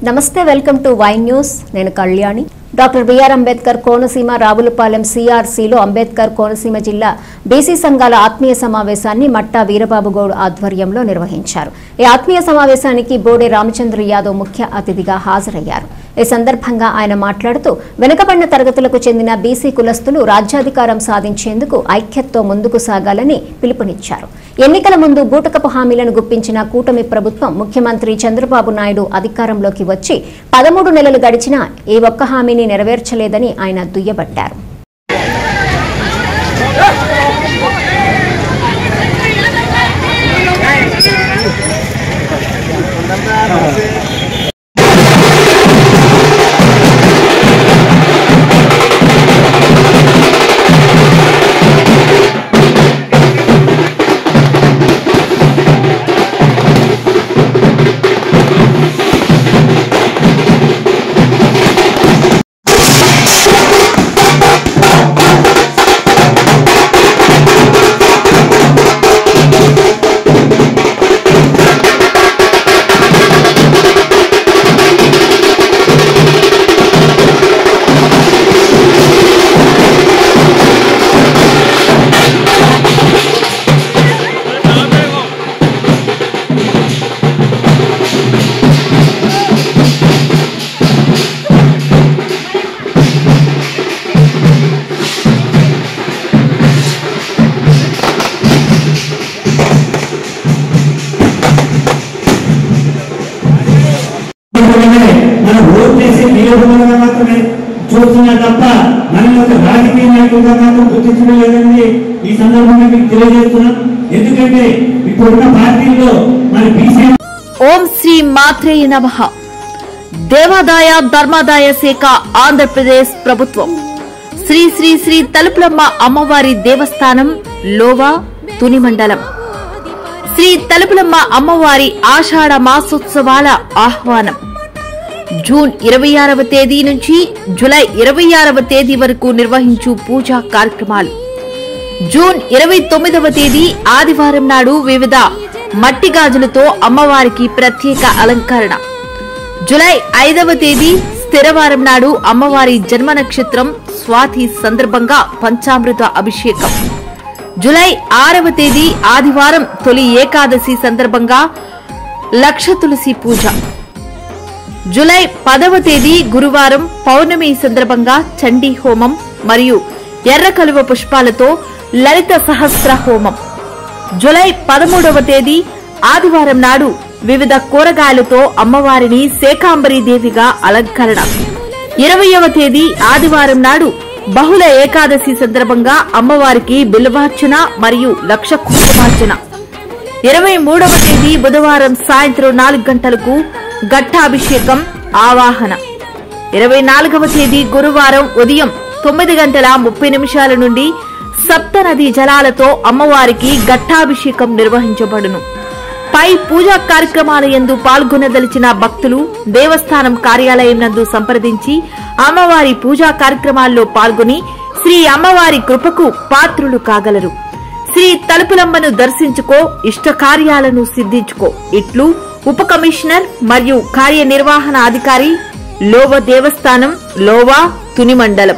నమస్తే welcome to Y news నేను Kalyani doctor BR Ambedkar Konaseema Ravulapalem సిఆర్సీలో Ambedkar Konaseema జిల్లా బీసీ సంఘాల ఆత్మీయ సమావేశాన్ని మట్టా వీరబాబు గౌడ్ ఆధ్వర్యంలో నిర్వహించారు। ఈ ఆత్మీయ సమావేశానికి బోడే రామచంద్ర యాదవ్ ముఖ్య అతిథిగా హాజరయ్యారు। ఈ సందర్భంగా ఆయన మాట్లాడుతూ వెనుకబడిన తరగతులకు చెందిన బీసీ కులస్తులు రాజ్యాధికారం సాధించేందుకు ఐక్యతతో ముందుకు సాగాలని పిలుపునిచ్చారు। ఎన్నికల ముందు బూటకపు హామీలను గుప్పించిన కూటమి ప్రభుత్వం ముఖ్యమంత్రి చంద్రబాబు నాయుడు అధికారంలోకి వచ్చి 13 నెలలు గడిచినా ఏ ఒక్క హామీని నెరవేర్చలేదని ఆయన దుయ్యబట్టారు। చూస్తున్నా తప్ప మనం ఒక రాజకీయ నాయకులుగా మాత్రం గుర్తించడం లేదని ఈ సందర్భంగా మీకు తెలియజేస్తున్నాం। ఎందుకంటే ఇప్పుడున్న పార్టీల్లో మన బీసీ ఓం శ్రీ మాత్రే నమః దేవాదాయ ధర్మాదాయ శాఖ ఆంధ్రప్రదేశ్ ప్రభుత్వం శ్రీ శ్రీ శ్రీ తలుపులమ్మ అమ్మవారి దేవస్థానం లోవా తుని మండలం శ్రీ తలుపులమ్మ అమ్మవారి ఆషాఢ మాసోత్సవాల ఆహ్వానం జూన్ 26వ తేదీ నుంచి జూలై 26వ తేదీ వరకు నిర్వహించు పూజా కార్యక్రమాలు। జూన్ 29వ తేదీ ఆదివారం నాడు వివిధ మట్టి గాజులతో అమ్మవారికి ప్రత్యేక అలంకరణ। జూలై 5వ తేదీ స్థిరవారం నాడు అమ్మవారి జన్మ నక్షత్రం స్వాతి సందర్భంగా పంచామృత అభిషేకం। జూలై 6వ తేదీ ఆదివారం తొలి ఏకాదశి సందర్భంగా లక్ష తులసి పూజ। జూలై 10వ తేదీ గురువారం పౌర్ణమి సందర్భంగా చండీ హోమం మరియు ఎర్ర కలువ పుష్పాలతో లలిత సహస్ర హోమం। జూలై 13వ తేదీ ఆదివారం నాడు వివిధ కూరగాయలతో అమ్మవారిని శాకాంబరీ దేవిగా అలంకరణ। 20వ తేదీ ఆదివారం నాడు బహుళ ఏకాదశి సందర్భంగా అమ్మవారికి బిల్వార్చన మరియు లక్ష కుంకుమార్చన। 23వ తేదీ బుధవారం సాయంత్రం 4 గంటలకు ఘట్టాభిషేకం ఆవాహన। 24వ తేదీ గురువారం ఉదయం 9:30 నుండి సప్తనది జలాలతో అమ్మవారికి ఘట్టాభిషేకం నిర్వహించబడును। పై పూజా కార్యక్రమాల యందు పాల్గొనదలిచిన భక్తులు దేవస్థానం కార్యాలయం నందు సంప్రదించి అమ్మవారి పూజా కార్యక్రమాల్లో పాల్గొని శ్రీ అమ్మవారి కృపకు పాత్రులు కాగలరు। శ్రీ తలుపులమ్మను దర్శించుకో ఇష్ట కార్యాలను సిద్ధించుకో ఇట్లు ఉప కమిషనర్ మరియు కార్యనిర్వహణ అధికారి లోవా దేవస్థానం లోవా తుని మండలం।